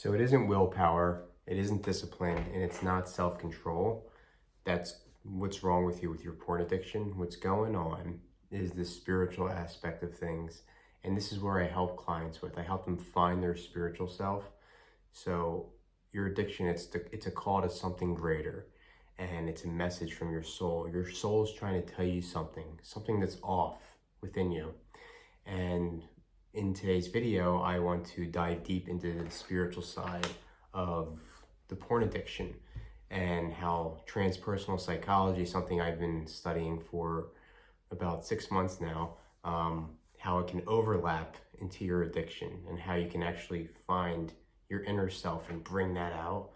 So it isn't willpower, it isn't discipline, and it's not self-control. That's what's wrong with you with your porn addiction. What's going on is the spiritual aspect of things. And this is where I help clients with. I help them find their spiritual self. So your addiction, it's a call to something greater. And it's a message from your soul. Your soul is trying to tell you something that's off within you. And in today's video, I want to dive deep into the spiritual side of the porn addiction and how transpersonal psychology, something I've been studying for about 6 months now, how it can overlap into your addiction and how you can actually find your inner self and bring that out.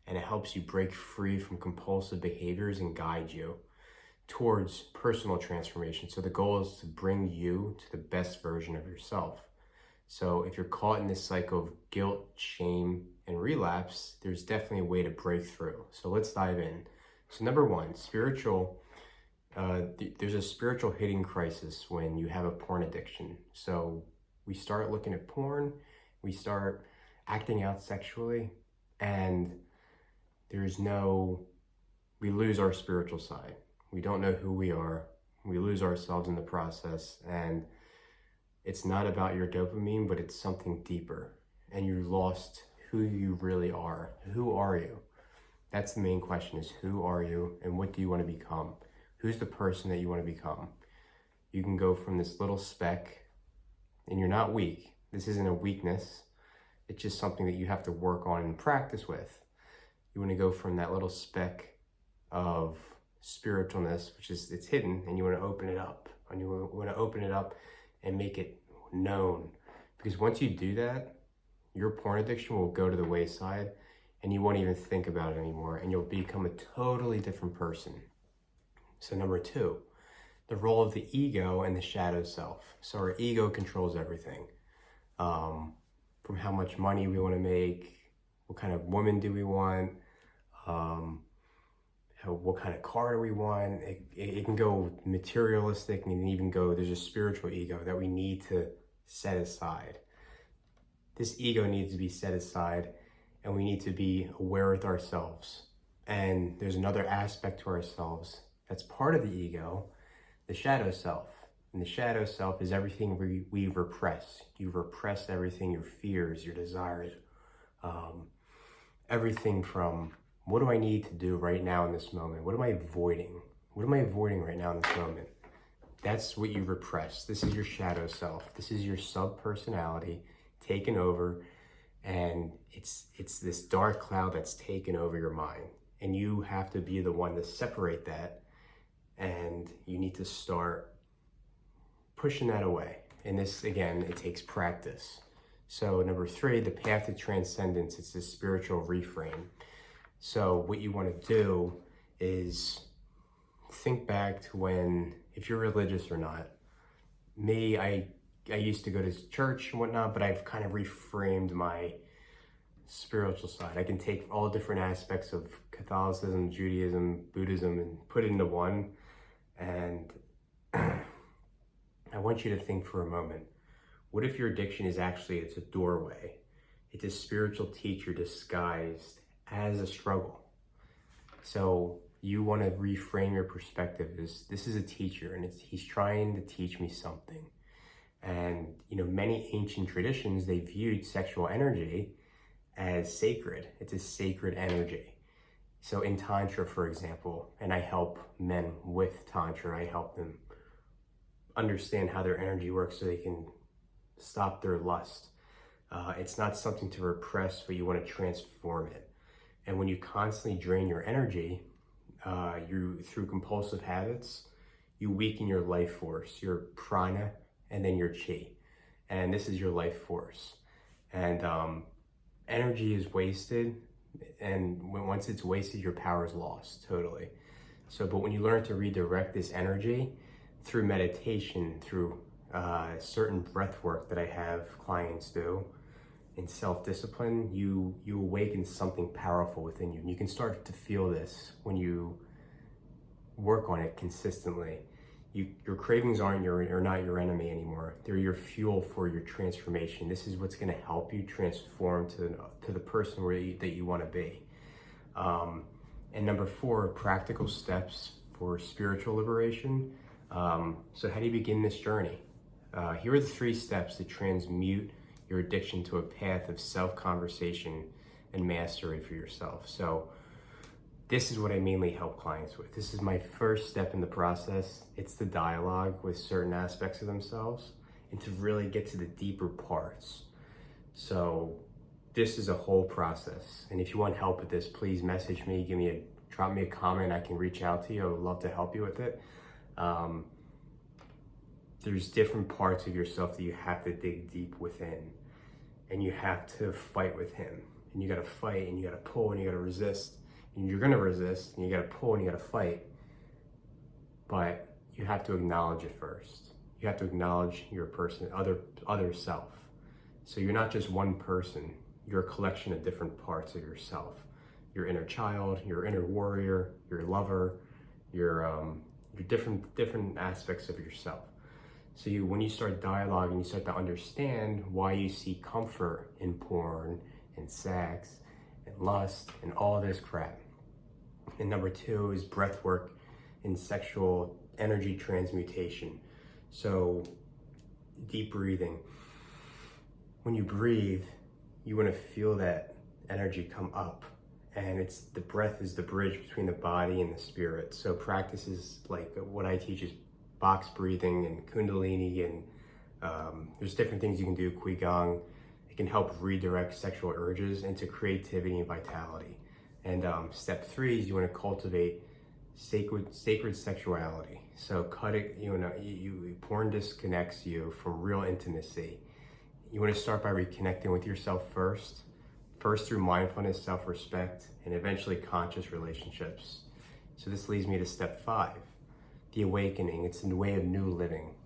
And it helps you break free from compulsive behaviors and guide you towards personal transformation. So the goal is to bring you to the best version of yourself. So if you're caught in this cycle of guilt, shame, and relapse, there's definitely a way to break through. So let's dive in. So number one, there's a spiritual hitting crisis when you have a porn addiction. So we start looking at porn, we start acting out sexually, and we lose our spiritual side. We don't know who we are. We lose ourselves in the process, and it's not about your dopamine, but it's something deeper, and you lost who you really are. Who are you? That's the main question, is who are you and what do you want to become? Who's the person that you want to become? You can go from this little speck, and you're not weak. This isn't a weakness. It's just something that you have to work on and practice with. You want to go from that little speck of spiritualness, it's hidden, and you want to open it up. And you want to open it up and make it known. Because once you do that, your porn addiction will go to the wayside and you won't even think about it anymore, and you'll become a totally different person. So number two, the role of the ego and the shadow self. So our ego controls everything. From how much money we want to make, what kind of woman do we want, what kind of car do we want. It can go materialistic, and even go, there's a spiritual ego that we need to set aside. This ego needs to be set aside, and we need to be aware with ourselves. And there's another aspect to ourselves that's part of the ego, the shadow self. And the shadow self is everything we repress. You repress everything, your fears, your desires, everything from, what do I need to do right now in this moment? What am I avoiding? What am I avoiding right now in this moment? That's what you repress. This is your shadow self. This is your sub-personality taken over, and it's this dark cloud that's taken over your mind. And you have to be the one to separate that, and you need to start pushing that away. And this, again, it takes practice. So number three, the path to transcendence, it's this spiritual reframe. So what you want to do is think back to when, if you're religious or not. Me, I used to go to church and whatnot, but I've kind of reframed my spiritual side. I can take all different aspects of Catholicism, Judaism, Buddhism, and put it into one. And I want you to think for a moment, what if your addiction is actually, it's a doorway? It's a spiritual teacher disguised as a struggle. So you want to reframe your perspective as, this is a teacher, and he's trying to teach me something. And many ancient traditions, they viewed sexual energy as sacred. It's a sacred energy. So in Tantra, for example, and I help men with Tantra, I help them understand how their energy works so they can stop their lust. It's not something to repress, but you want to transform it. And when you constantly drain your energy, through compulsive habits, you weaken your life force, your prana, and then your chi. And this is your life force. And energy is wasted, and once it's wasted, your power is lost totally. But when you learn to redirect this energy through meditation, through certain breath work that I have clients do, in self-discipline, you awaken something powerful within you. And you can start to feel this when you work on it consistently. Your cravings are not your enemy anymore. They're your fuel for your transformation. This is what's going to help you transform to the person that you want to be. And number 4, practical steps for spiritual liberation. So how do you begin this journey? Here are the 3 steps to transmute your addiction to a path of self-conversation and mastery for yourself. So this is what I mainly help clients with. This is my first step in the process. It's the dialogue with certain aspects of themselves and to really get to the deeper parts. So this is a whole process. And if you want help with this, please message me, drop me a comment. I can reach out to you. I would love to help you with it. There's different parts of yourself that you have to dig deep within, and you have to fight with him. And you got to fight, and you got to pull, and you got to resist. And you're going to resist, and you got to pull, and you got to fight. But you have to acknowledge it first. You have to acknowledge your other self. So you're not just one person. You're a collection of different parts of yourself. Your inner child, your inner warrior, your lover, your different aspects of yourself. So when you start dialoguing, you start to understand why you seek comfort in porn and sex and lust and all this crap. And number 2 is breath work and sexual energy transmutation. So deep breathing. When you breathe, you want to feel that energy come up, and the breath is the bridge between the body and the spirit. So practices like what I teach is box breathing and kundalini, and there's different things you can do, qigong. It can help redirect sexual urges into creativity and vitality. And step 3 is you want to cultivate sacred sexuality. So porn disconnects you from real intimacy. You want to start by reconnecting with yourself first through mindfulness, self-respect, and eventually conscious relationships. So this leads me to step 5, the awakening. It's a way of new living.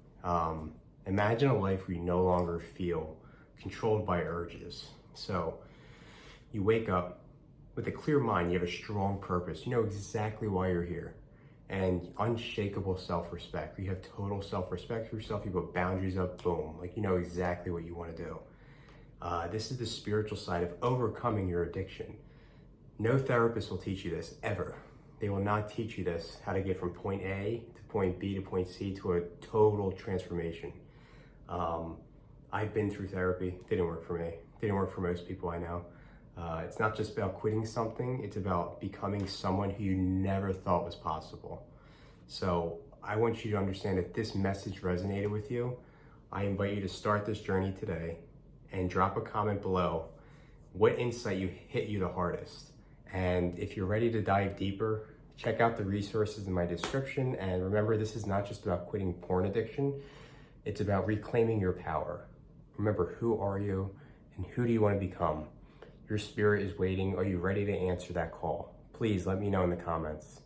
Imagine a life where you no longer feel controlled by urges. So you wake up with a clear mind, you have a strong purpose, you know exactly why you're here, and unshakable self-respect. You have total self-respect for yourself, you put boundaries up, boom, like you know exactly what you want to do. This is the spiritual side of overcoming your addiction. No therapist will teach you this, ever. They will not teach you this, how to get from point A to point B to point C to a total transformation. I've been through therapy, didn't work for me, didn't work for most people I know. It's not just about quitting something, it's about becoming someone who you never thought was possible. So I want you to understand that this message resonated with you. I invite you to start this journey today and drop a comment below what insight hit you the hardest. And if you're ready to dive deeper, check out the resources in my description. And remember, this is not just about quitting porn addiction, it's about reclaiming your power. Remember, who are you and who do you want to become? Your spirit is waiting. Are you ready to answer that call? Please let me know in the comments.